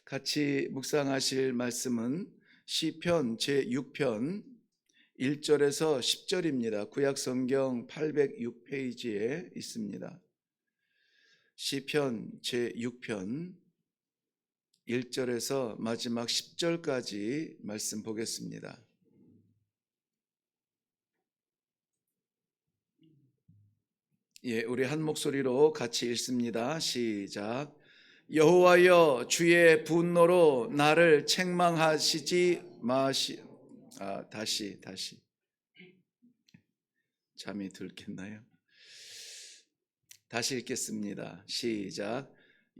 같이 묵상하실 말씀은 시편 제6편 1절에서 10절입니다. 구약 성경 806페이지에 있습니다. 시편 제6편 1절에서 마지막 10절까지 말씀 보겠습니다. 우리 한 목소리로 같이 읽습니다. 시작. 여호와여, 주의 분노로 나를 책망하시지 마시. 다시 잠이 들겠나요? 다시 읽겠습니다. 시작.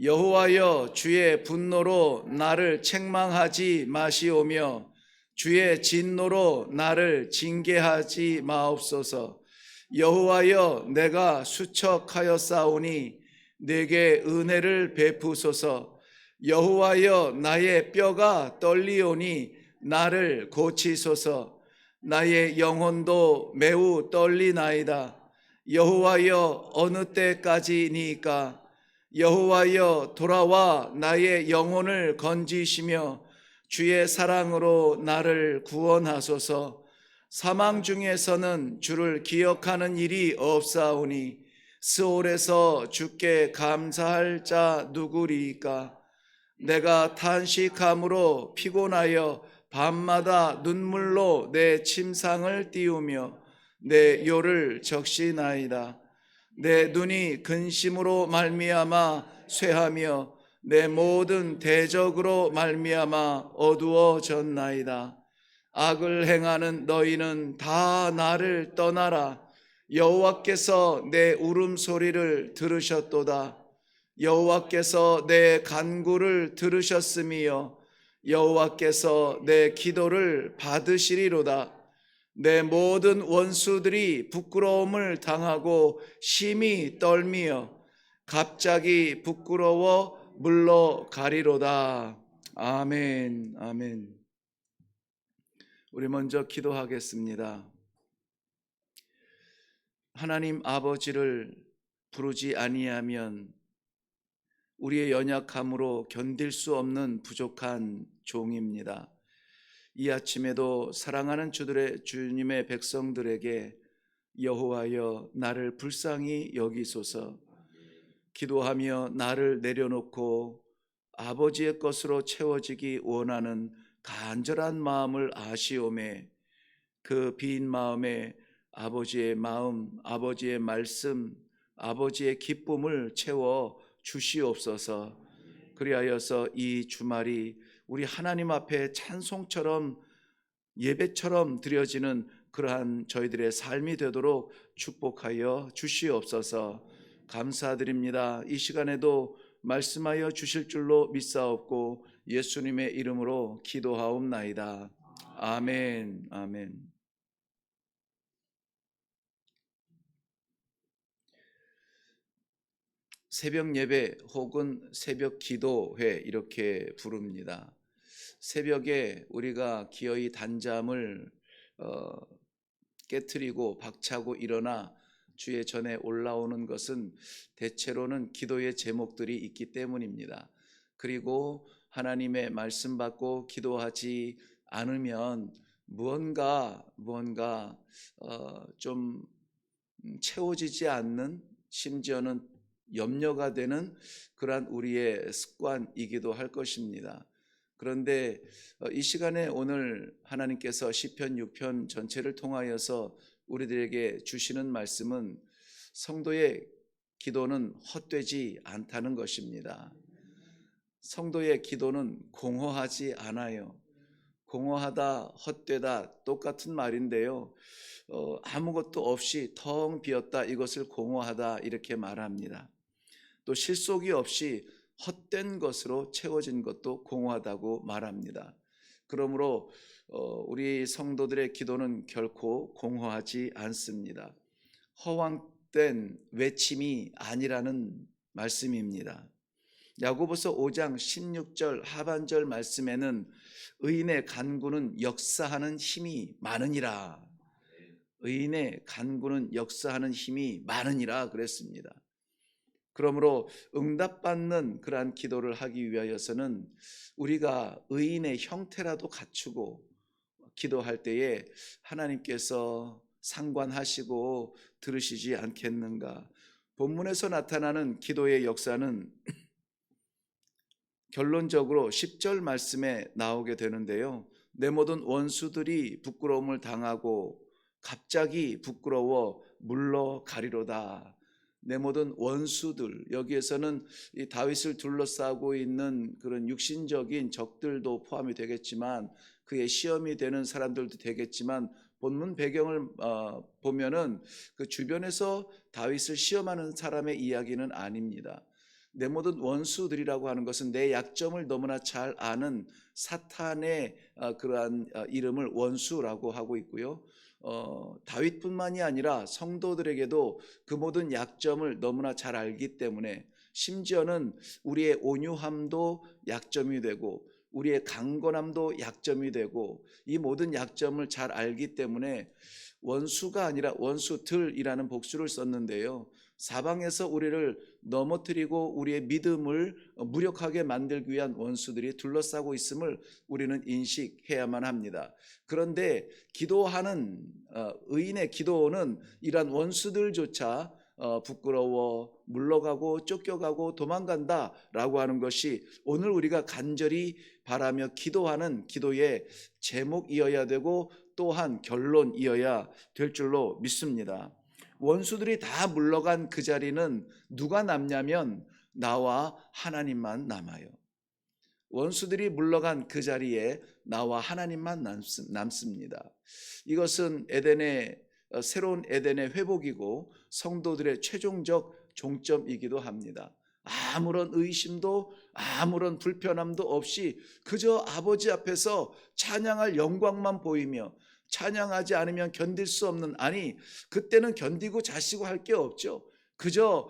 여호와여, 주의 분노로 나를 책망하지 마시오며 주의 진노로 나를 징계하지 마옵소서. 여호와여, 내가 수척하였사오니 내게 은혜를 베푸소서. 여호와여, 나의 뼈가 떨리오니 나를 고치소서. 나의 영혼도 매우 떨리나이다. 여호와여, 어느 때까지니까? 여호와여, 돌아와 나의 영혼을 건지시며 주의 사랑으로 나를 구원하소서. 사망 중에서는 주를 기억하는 일이 없사오니 스올에서 주께 감사할 자 누구리이까? 내가 탄식함으로 피곤하여 밤마다 눈물로 내 침상을 띄우며 내 요를 적시나이다. 내 눈이 근심으로 말미암아 쇠하며 내 모든 대적으로 말미암아 어두워졌나이다. 악을 행하는 너희는 다 나를 떠나라. 여호와께서 내 울음소리를 들으셨도다. 여호와께서 내 간구를 들으셨으며 여호와께서 내 기도를 받으시리로다. 내 모든 원수들이 부끄러움을 당하고 심히 떨미어 갑자기 부끄러워 물러가리로다. 아멘, 아멘. 우리 먼저 기도하겠습니다. 하나님 아버지를 부르지 아니하면 우리의 연약함으로 견딜 수 없는 부족한 종입니다. 이 아침에도 사랑하는 주님의 백성들에게 여호와여, 나를 불쌍히 여기소서. 기도하며 나를 내려놓고 아버지의 것으로 채워지기 원하는 간절한 마음을 아시오매 그 빈 마음에 아버지의 마음, 아버지의 말씀, 아버지의 기쁨을 채워 주시옵소서. 그리하여서 이 주말이 우리 하나님 앞에 찬송처럼 예배처럼 드려지는 그러한 저희들의 삶이 되도록 축복하여 주시옵소서. 감사드립니다. 이 시간에도 말씀하여 주실 줄로 믿사옵고 예수님의 이름으로 기도하옵나이다. 아멘, 아멘. 새벽 예배 혹은 새벽 기도회 이렇게 부릅니다. 새벽에 우리가 기어이 단잠을 깨트리고 박차고 일어나 주의 전에 올라오는 것은 대체로는 기도의 제목들이 있기 때문입니다. 그리고 하나님의 말씀 받고 기도하지 않으면 무언가 좀 채워지지 않는, 심지어는 염려가 되는 그러한 우리의 습관이기도 할 것입니다. 그런데 이 시간에 오늘 하나님께서 시편 6편 전체를 통하여서 우리들에게 주시는 말씀은 성도의 기도는 헛되지 않다는 것입니다. 성도의 기도는 공허하지 않아요. 공허하다, 헛되다 똑같은 말인데요. 아무것도 없이 텅 비었다, 이것을 공허하다 이렇게 말합니다. 또 실속이 없이 헛된 것으로 채워진 것도 공허하다고 말합니다. 그러므로 우리 성도들의 기도는 결코 공허하지 않습니다. 허황된 외침이 아니라는 말씀입니다. 야고보서 5장 16절 하반절 말씀에는 의인의 간구는 역사하는 힘이 많으니라. 의인의 간구는 역사하는 힘이 많으니라 그랬습니다. 그러므로 응답받는 그러한 기도를 하기 위하여서는 우리가 의인의 형태라도 갖추고 기도할 때에 하나님께서 상관하시고 들으시지 않겠는가. 본문에서 나타나는 기도의 역사는 결론적으로 10절 말씀에 나오게 되는데요. 내 모든 원수들이 부끄러움을 당하고 갑자기 부끄러워 물러가리로다. 내 모든 원수들, 여기에서는 이 다윗을 둘러싸고 있는 그런 육신적인 적들도 포함이 되겠지만 그의 시험이 되는 사람들도 되겠지만 본문 배경을 보면은 그 주변에서 다윗을 시험하는 사람의 이야기는 아닙니다. 내 모든 원수들이라고 하는 것은 내 약점을 너무나 잘 아는 사탄의 그러한 이름을 원수라고 하고 있고요. 다윗뿐만이 아니라 성도들에게도 그 모든 약점을 너무나 잘 알기 때문에 심지어는 우리의 온유함도 약점이 되고 우리의 강건함도 약점이 되고 이 모든 약점을 잘 알기 때문에 원수가 아니라 원수들이라는 복수를 썼는데요. 사방에서 우리를 넘어뜨리고 우리의 믿음을 무력하게 만들기 위한 원수들이 둘러싸고 있음을 우리는 인식해야만 합니다. 그런데 기도하는 의인의 기도는 이러한 원수들조차 부끄러워 물러가고 쫓겨가고 도망간다라고 하는 것이 오늘 우리가 간절히 바라며 기도하는 기도의 제목이어야 되고 또한 결론이어야 될 줄로 믿습니다. 원수들이 다 물러간 그 자리는 누가 남냐면 나와 하나님만 남아요. 원수들이 물러간 그 자리에 나와 하나님만 남습니다. 이것은 새로운 에덴의 회복이고 성도들의 최종적 종점이기도 합니다. 아무런 의심도 아무런 불편함도 없이 그저 아버지 앞에서 찬양할 영광만 보이며 찬양하지 않으면 견딜 수 없는, 아니 그때는 견디고 자시고 할 게 없죠. 그저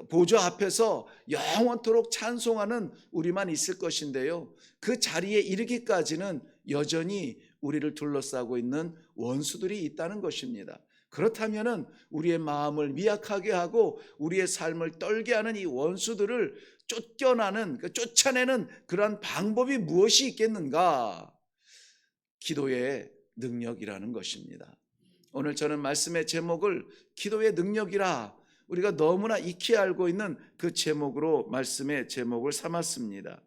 보좌 앞에서 영원토록 찬송하는 우리만 있을 것인데요. 그 자리에 이르기까지는 여전히 우리를 둘러싸고 있는 원수들이 있다는 것입니다. 그렇다면 우리의 마음을 미약하게 하고 우리의 삶을 떨게 하는 이 원수들을 쫓아내는 그러한 방법이 무엇이 있겠는가? 기도의 능력이라는 것입니다. 오늘 저는 말씀의 제목을 기도의 능력이라, 우리가 너무나 익히 알고 있는 그 제목으로 말씀의 제목을 삼았습니다.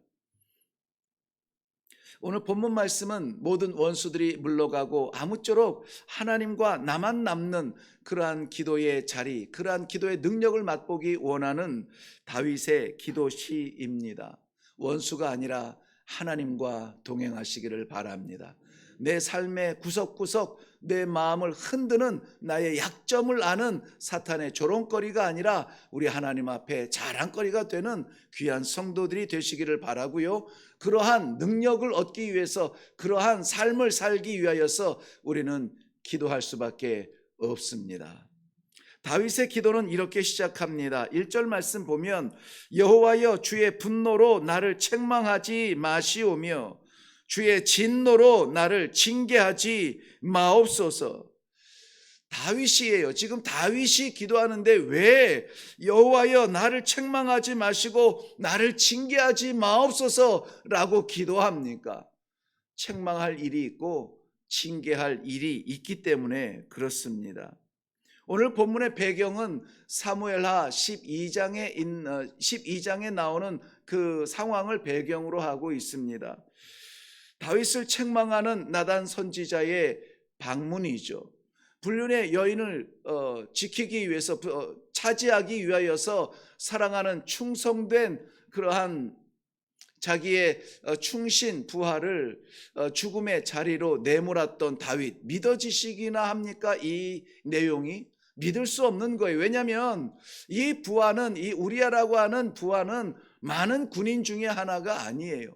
오늘 본문 말씀은 모든 원수들이 물러가고 아무쪼록 하나님과 나만 남는 그러한 기도의 자리, 그러한 기도의 능력을 맛보기 원하는 다윗의 기도시입니다. 원수가 아니라 하나님과 동행하시기를 바랍니다. 내 삶의 구석구석 내 마음을 흔드는 나의 약점을 아는 사탄의 조롱거리가 아니라 우리 하나님 앞에 자랑거리가 되는 귀한 성도들이 되시기를 바라고요. 그러한 능력을 얻기 위해서, 그러한 삶을 살기 위하여서 우리는 기도할 수밖에 없습니다. 다윗의 기도는 이렇게 시작합니다. 1절 말씀 보면 여호와여 주의 분노로 나를 책망하지 마시오며 주의 진노로 나를 징계하지 마옵소서. 다윗이에요. 지금 다윗이 기도하는데 왜 여호와여 나를 책망하지 마시고 나를 징계하지 마옵소서라고 기도합니까? 책망할 일이 있고 징계할 일이 있기 때문에 그렇습니다. 오늘 본문의 배경은 사무엘하 12장에 나오는 그 상황을 배경으로 하고 있습니다. 다윗을 책망하는 나단 선지자의 방문이죠. 불륜의 여인을 지키기 위해서, 차지하기 위하여서 사랑하는 충성된 그러한 자기의 충신 부하를 죽음의 자리로 내몰았던 다윗, 믿어지시기나 합니까? 이 내용이 믿을 수 없는 거예요. 왜냐하면 이 부하는, 이 우리아라고 하는 부하는 많은 군인 중에 하나가 아니에요.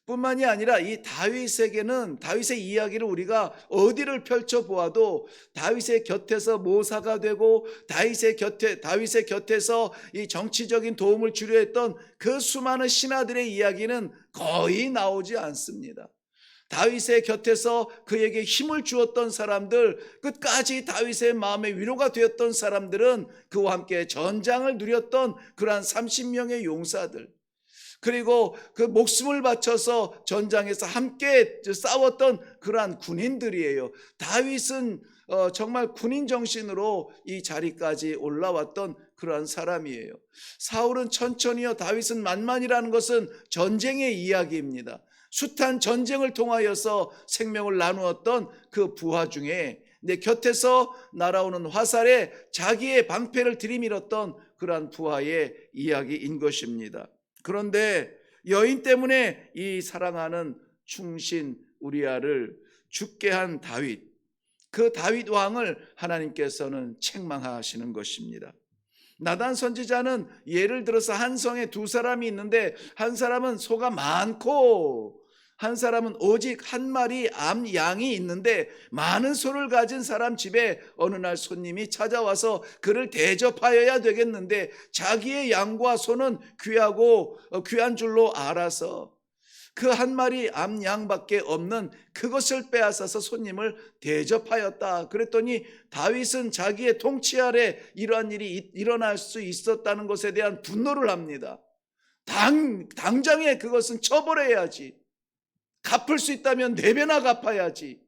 뿐만이 아니라 이 다윗에게는, 다윗의 이야기를 우리가 어디를 펼쳐보아도 다윗의 곁에서 모사가 되고 다윗의 곁에서 이 정치적인 도움을 주려 했던 그 수많은 신하들의 이야기는 거의 나오지 않습니다. 다윗의 곁에서 그에게 힘을 주었던 사람들, 끝까지 다윗의 마음에 위로가 되었던 사람들은 그와 함께 전장을 누렸던 그러한 30명의 용사들, 그리고 그 목숨을 바쳐서 전장에서 함께 싸웠던 그러한 군인들이에요. 다윗은 정말 군인 정신으로 이 자리까지 올라왔던 그러한 사람이에요. 사울은 천천히요, 다윗은 만만이라는 것은 전쟁의 이야기입니다. 숱한 전쟁을 통하여서 생명을 나누었던 그 부하 중에 내 곁에서 날아오는 화살에 자기의 방패를 들이밀었던 그러한 부하의 이야기인 것입니다. 그런데 여인 때문에 이 사랑하는 충신 우리아를 죽게 한 다윗, 그 다윗 왕을 하나님께서는 책망하시는 것입니다. 나단 선지자는 예를 들어서 한 성에 두 사람이 있는데 한 사람은 소가 많고 한 사람은 오직 한 마리 암양이 있는데, 많은 소를 가진 사람 집에 어느 날 손님이 찾아와서 그를 대접하여야 되겠는데 자기의 양과 소는 귀하고 귀한 줄로 알아서 그 한 마리 암양밖에 없는 그것을 빼앗아서 손님을 대접하였다. 그랬더니 다윗은 자기의 통치 아래 이러한 일이 일어날 수 있었다는 것에 대한 분노를 합니다. 당장에 그것은 처벌해야지. 갚을 수 있다면 4배나 갚아야지.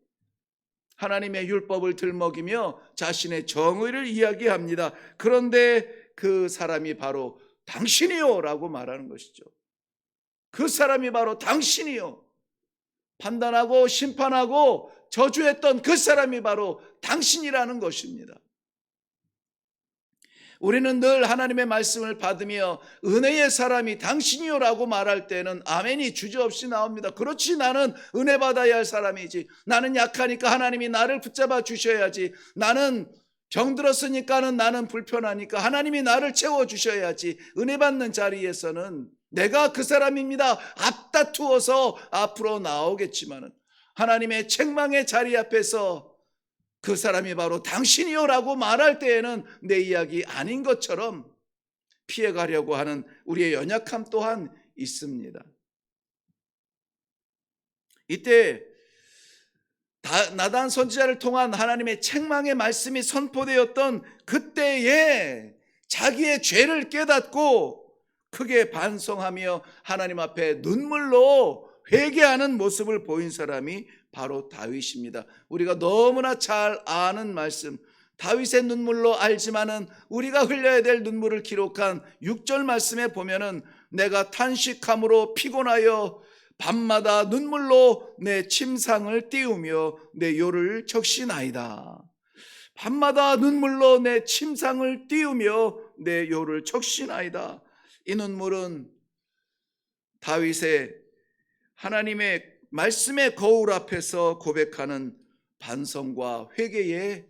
하나님의 율법을 들먹이며 자신의 정의를 이야기합니다. 그런데 그 사람이 바로 당신이요 라고 말하는 것이죠. 그 사람이 바로 당신이요. 판단하고 심판하고 저주했던 그 사람이 바로 당신이라는 것입니다. 우리는 늘 하나님의 말씀을 받으며 은혜의 사람이 당신이요 라고 말할 때는 아멘이 주저없이 나옵니다. 그렇지, 나는 은혜 받아야 할 사람이지. 나는 약하니까 하나님이 나를 붙잡아 주셔야지. 나는 병들었으니까는, 나는 불편하니까 하나님이 나를 채워주셔야지. 은혜 받는 자리에서는 내가 그 사람입니다 앞다투어서 앞으로 나오겠지만은, 하나님의 책망의 자리 앞에서 그 사람이 바로 당신이요 라고 말할 때에는 내 이야기 아닌 것처럼 피해가려고 하는 우리의 연약함 또한 있습니다. 이때 나단 선지자를 통한 하나님의 책망의 말씀이 선포되었던 그때에 자기의 죄를 깨닫고 크게 반성하며 하나님 앞에 눈물로 회개하는 모습을 보인 사람이 바로 다윗입니다. 우리가 너무나 잘 아는 말씀, 다윗의 눈물로 알지만은 우리가 흘려야 될 눈물을 기록한 6절 말씀에 보면은 내가 탄식함으로 피곤하여 밤마다 눈물로 내 침상을 띄우며 내 요를 적시나이다. 밤마다 눈물로 내 침상을 띄우며 내 요를 적시나이다. 이 눈물은 다윗의 하나님의 말씀의 거울 앞에서 고백하는 반성과 회개의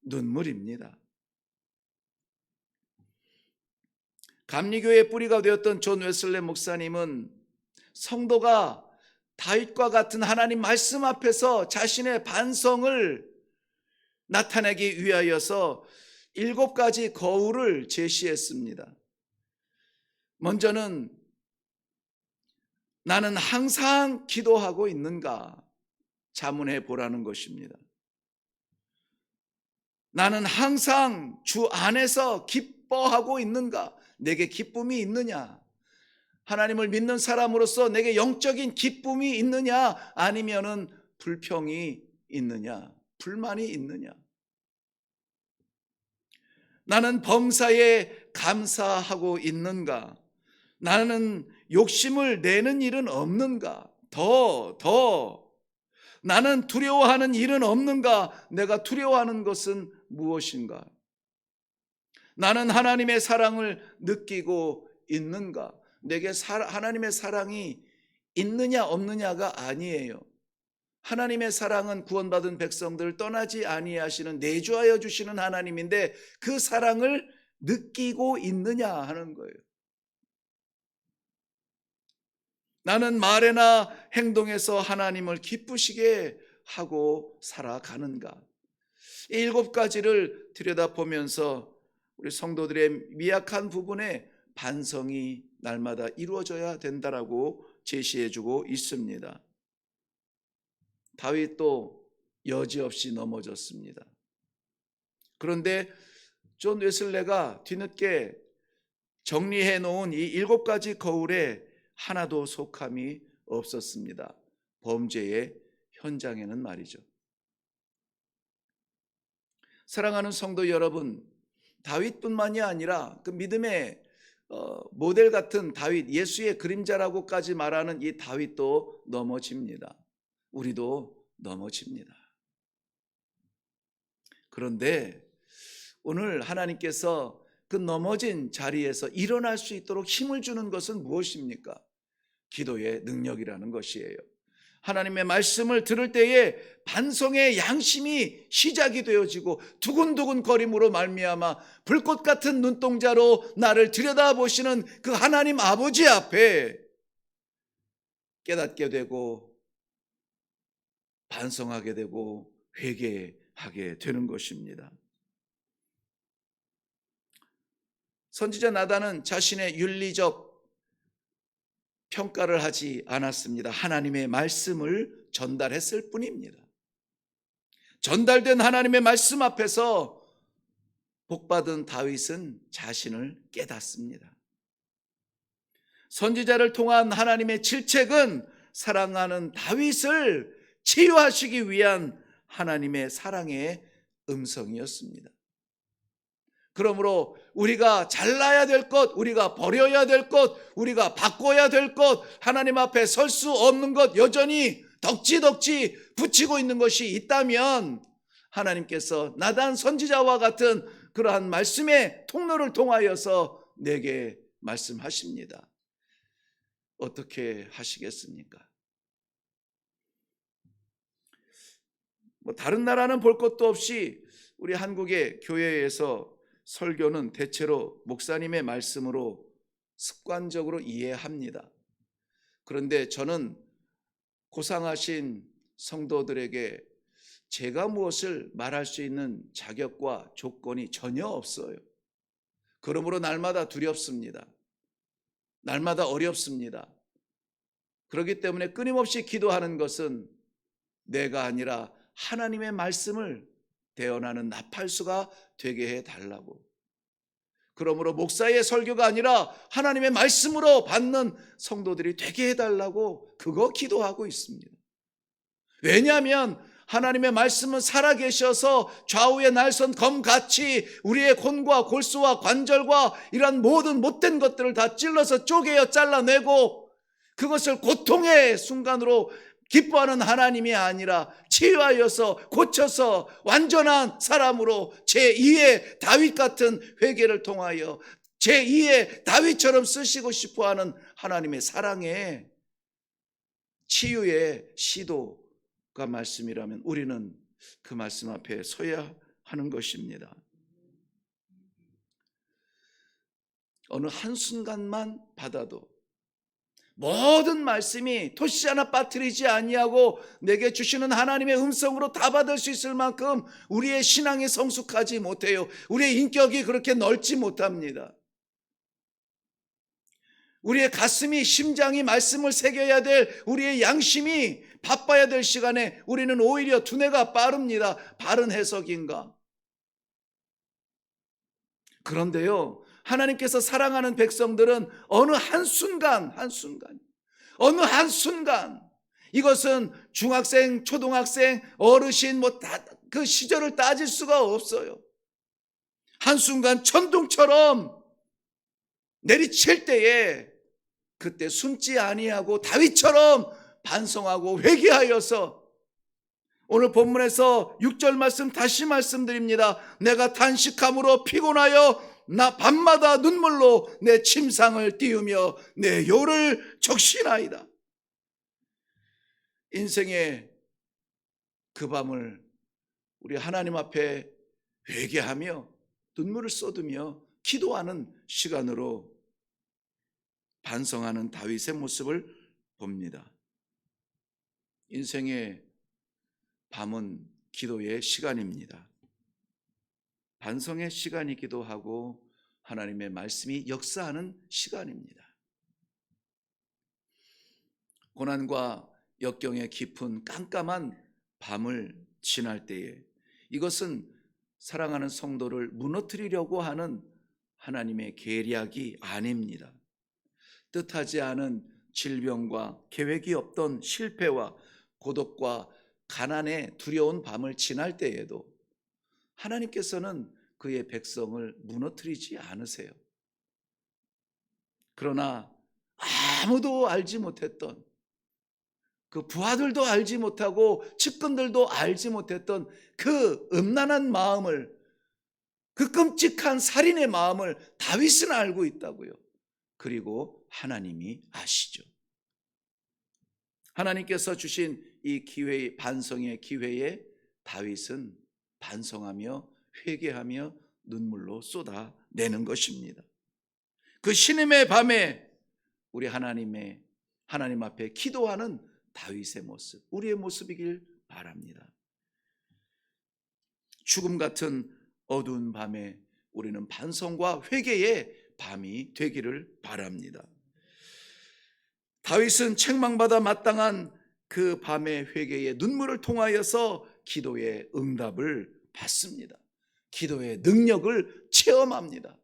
눈물입니다. 감리교의 뿌리가 되었던 존 웨슬레 목사님은 성도가 다윗과 같은 하나님 말씀 앞에서 자신의 반성을 나타내기 위하여서 7가지 거울을 제시했습니다. 먼저는 나는 항상 기도하고 있는가 자문해 보라는 것입니다. 나는 항상 주 안에서 기뻐하고 있는가? 내게 기쁨이 있느냐? 하나님을 믿는 사람으로서 내게 영적인 기쁨이 있느냐? 아니면은 불평이 있느냐? 불만이 있느냐? 나는 범사에 감사하고 있는가? 나는 욕심을 내는 일은 없는가? 나는 두려워하는 일은 없는가? 내가 두려워하는 것은 무엇인가? 나는 하나님의 사랑을 느끼고 있는가? 내게 하나님의 사랑이 있느냐 없느냐가 아니에요. 하나님의 사랑은 구원받은 백성들을 떠나지 아니하시는, 내주하여 주시는 하나님인데 그 사랑을 느끼고 있느냐 하는 거예요. 나는 말에나 행동에서 하나님을 기쁘시게 하고 살아가는가? 이 7가지를 들여다보면서 우리 성도들의 미약한 부분에 반성이 날마다 이루어져야 된다라고 제시해주고 있습니다. 다윗도 여지없이 넘어졌습니다. 그런데 존 웨슬레가 뒤늦게 정리해 놓은 이 7가지 거울에 하나도 속함이 없었습니다. 범죄의 현장에는 말이죠. 사랑하는 성도 여러분, 다윗뿐만이 아니라 그 믿음의 모델 같은 다윗, 예수의 그림자라고까지 말하는 이 다윗도 넘어집니다. 우리도 넘어집니다. 그런데 오늘 하나님께서 그 넘어진 자리에서 일어날 수 있도록 힘을 주는 것은 무엇입니까? 기도의 능력이라는 것이에요. 하나님의 말씀을 들을 때에 반성의 양심이 시작이 되어지고 두근두근 거림으로 말미암아 불꽃 같은 눈동자로 나를 들여다보시는 그 하나님 아버지 앞에 깨닫게 되고 반성하게 되고 회개하게 되는 것입니다. 선지자 나단은 자신의 윤리적 평가를 하지 않았습니다. 하나님의 말씀을 전달했을 뿐입니다. 전달된 하나님의 말씀 앞에서 복받은 다윗은 자신을 깨닫습니다. 선지자를 통한 하나님의 질책은 사랑하는 다윗을 치유하시기 위한 하나님의 사랑의 음성이었습니다. 그러므로 우리가 잘라야 될 것, 우리가 버려야 될 것, 우리가 바꿔야 될 것, 하나님 앞에 설 수 없는 것 여전히 덕지덕지 붙이고 있는 것이 있다면 하나님께서 나단 선지자와 같은 그러한 말씀의 통로를 통하여서 내게 말씀하십니다. 어떻게 하시겠습니까? 다른 나라는 볼 것도 없이 우리 한국의 교회에서 설교는 대체로 목사님의 말씀으로 습관적으로 이해합니다. 그런데 저는 고상하신 성도들에게 제가 무엇을 말할 수 있는 자격과 조건이 전혀 없어요. 그러므로 날마다 두렵습니다. 날마다 어렵습니다. 그렇기 때문에 끊임없이 기도하는 것은 내가 아니라 하나님의 말씀을 대언하는 나팔수가 되게 해달라고. 그러므로 목사의 설교가 아니라 하나님의 말씀으로 받는 성도들이 되게 해달라고 그거 기도하고 있습니다. 왜냐하면 하나님의 말씀은 살아계셔서 좌우의 날선 검같이 우리의 곤과 골수와 관절과 이런 모든 못된 것들을 다 찔러서 쪼개어 잘라내고 그것을 고통의 순간으로 기뻐하는 하나님이 아니라 치유하여서 고쳐서 완전한 사람으로 제2의 다윗 같은 회개를 통하여 제2의 다윗처럼 쓰시고 싶어하는 하나님의 사랑의 치유의 시도가 말씀이라면 우리는 그 말씀 앞에 서야 하는 것입니다. 어느 한순간만 받아도 모든 말씀이 토시 하나 빠뜨리지 아니하고 내게 주시는 하나님의 음성으로 다 받을 수 있을 만큼 우리의 신앙이 성숙하지 못해요. 우리의 인격이 그렇게 넓지 못합니다. 우리의 가슴이 심장이 말씀을 새겨야 될 우리의 양심이 바빠야 될 시간에 우리는 오히려 두뇌가 빠릅니다. 바른 해석인가? 그런데요, 하나님께서 사랑하는 백성들은 어느 한순간 이것은 중학생, 초등학생, 어르신 그 시절을 따질 수가 없어요. 한순간 천둥처럼 내리칠 때에 그때 숨지 아니하고 다윗처럼 반성하고 회개하여서 오늘 본문에서 6절 말씀 다시 말씀드립니다. 내가 단식함으로 피곤하여 나 밤마다 눈물로 내 침상을 띄우며 내 요를 적시나이다. 인생의 그 밤을 우리 하나님 앞에 회개하며 눈물을 쏟으며 기도하는 시간으로 반성하는 다윗의 모습을 봅니다. 인생의 밤은 기도의 시간입니다. 반성의 시간이기도 하고 하나님의 말씀이 역사하는 시간입니다. 고난과 역경의 깊은 깜깜한 밤을 지날 때에 이것은 사랑하는 성도를 무너뜨리려고 하는 하나님의 계략이 아닙니다. 뜻하지 않은 질병과 계획이 없던 실패와 고독과 가난의 두려운 밤을 지날 때에도 하나님께서는 그의 백성을 무너뜨리지 않으세요. 그러나 아무도 알지 못했던, 그 부하들도 알지 못하고 측근들도 알지 못했던 그 음란한 마음을, 그 끔찍한 살인의 마음을 다윗은 알고 있다고요. 그리고 하나님이 아시죠. 하나님께서 주신 이 기회, 반성의 기회에 다윗은 반성하며 회개하며 눈물로 쏟아내는 것입니다. 그 신음의 밤에 우리 하나님 앞에 기도하는 다윗의 모습, 우리의 모습이길 바랍니다. 죽음 같은 어두운 밤에 우리는 반성과 회개의 밤이 되기를 바랍니다. 다윗은 책망받아 마땅한 그 밤의 회개의 눈물을 통하여서 기도의 응답을 받습니다. 기도의 능력을 체험합니다.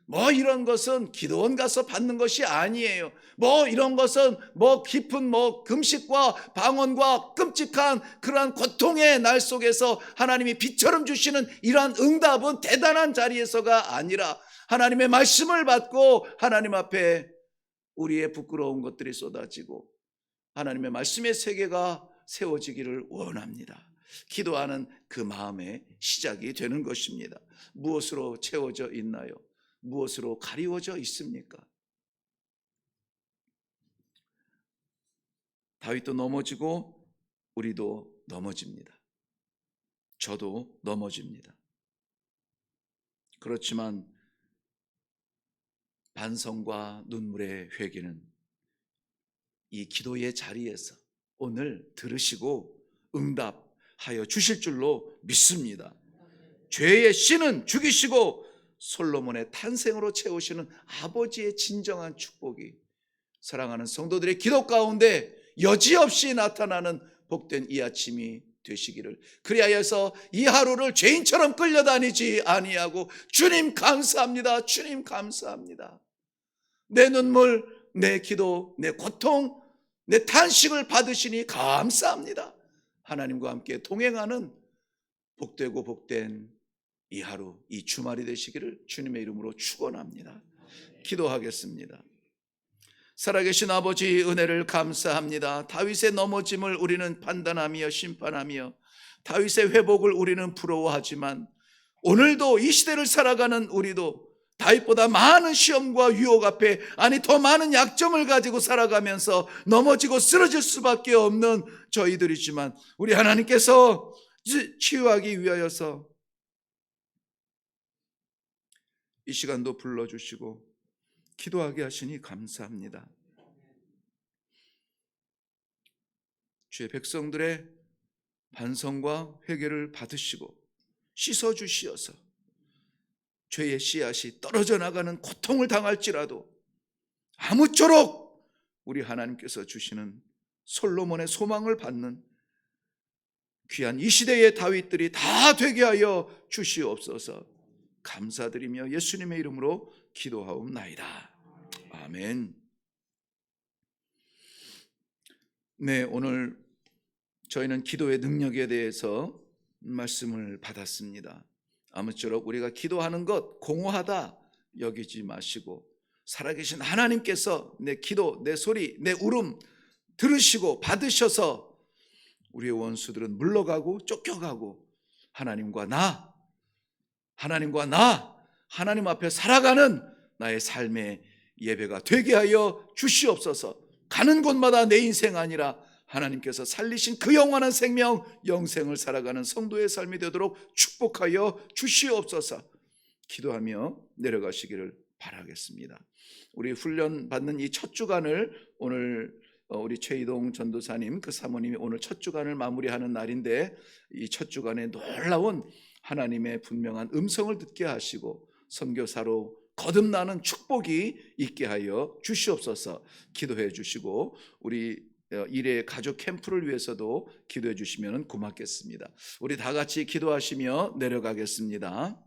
뭐 이런 것은 기도원 가서 받는 것이 아니에요. 뭐 이런 것은 뭐 깊은 뭐 금식과 방언과 끔찍한 그러한 고통의 날 속에서 하나님이 빛처럼 주시는 이러한 응답은 대단한 자리에서가 아니라 하나님의 말씀을 받고 하나님 앞에 우리의 부끄러운 것들이 쏟아지고 하나님의 말씀의 세계가 세워지기를 원합니다. 기도하는 그 마음의 시작이 되는 것입니다. 무엇으로 채워져 있나요? 무엇으로 가리워져 있습니까? 다윗도 넘어지고 우리도 넘어집니다. 저도 넘어집니다. 그렇지만 반성과 눈물의 회개는 이 기도의 자리에서 오늘 들으시고 응답하여 주실 줄로 믿습니다. 죄의 씨는 죽이시고 솔로몬의 탄생으로 채우시는 아버지의 진정한 축복이 사랑하는 성도들의 기도 가운데 여지없이 나타나는 복된 이 아침이 되시기를, 그리하여서 이 하루를 죄인처럼 끌려다니지 아니하고 주님 감사합니다, 주님 감사합니다, 내 눈물, 내 기도, 내 고통, 내 탄식을 받으시니 감사합니다, 하나님과 함께 동행하는 복되고 복된 이 하루, 이 주말이 되시기를 주님의 이름으로 축원합니다. 기도하겠습니다. 살아계신 아버지, 은혜를 감사합니다. 다윗의 넘어짐을 우리는 판단하며 심판하며 다윗의 회복을 우리는 부러워하지만 오늘도 이 시대를 살아가는 우리도 다윗보다 많은 시험과 유혹 앞에, 아니 더 많은 약점을 가지고 살아가면서 넘어지고 쓰러질 수밖에 없는 저희들이지만 우리 하나님께서 치유하기 위하여서 이 시간도 불러주시고 기도하게 하시니 감사합니다. 주의 백성들의 반성과 회개를 받으시고 씻어주시어서 죄의 씨앗이 떨어져 나가는 고통을 당할지라도 아무쪼록 우리 하나님께서 주시는 솔로몬의 소망을 받는 귀한 이 시대의 다윗들이 다 되게 하여 주시옵소서. 감사드리며 예수님의 이름으로 기도하옵나이다. 아멘. 네, 오늘 저희는 기도의 능력에 대해서 말씀을 받았습니다. 아무쪼록 우리가 기도하는 것 공허하다 여기지 마시고 살아계신 하나님께서 내 기도, 내 소리, 내 울음 들으시고 받으셔서 우리의 원수들은 물러가고 쫓겨가고 하나님과 나 하나님 앞에 살아가는 나의 삶의 예배가 되게 하여 주시옵소서. 가는 곳마다 내 인생 아니라 하나님께서 살리신 그 영원한 생명, 영생을 살아가는 성도의 삶이 되도록 축복하여 주시옵소서. 기도하며 내려가시기를 바라겠습니다. 우리 훈련 받는 이 첫 주간을 오늘 우리 최이동 전도사님, 그 사모님이 오늘 첫 주간을 마무리하는 날인데 이 첫 주간에 놀라운 하나님의 분명한 음성을 듣게 하시고 선교사로 거듭나는 축복이 있게 하여 주시옵소서. 기도해 주시고 우리 일의 가족 캠프를 위해서도 기도해 주시면 고맙겠습니다. 우리 다 같이 기도하시며 내려가겠습니다.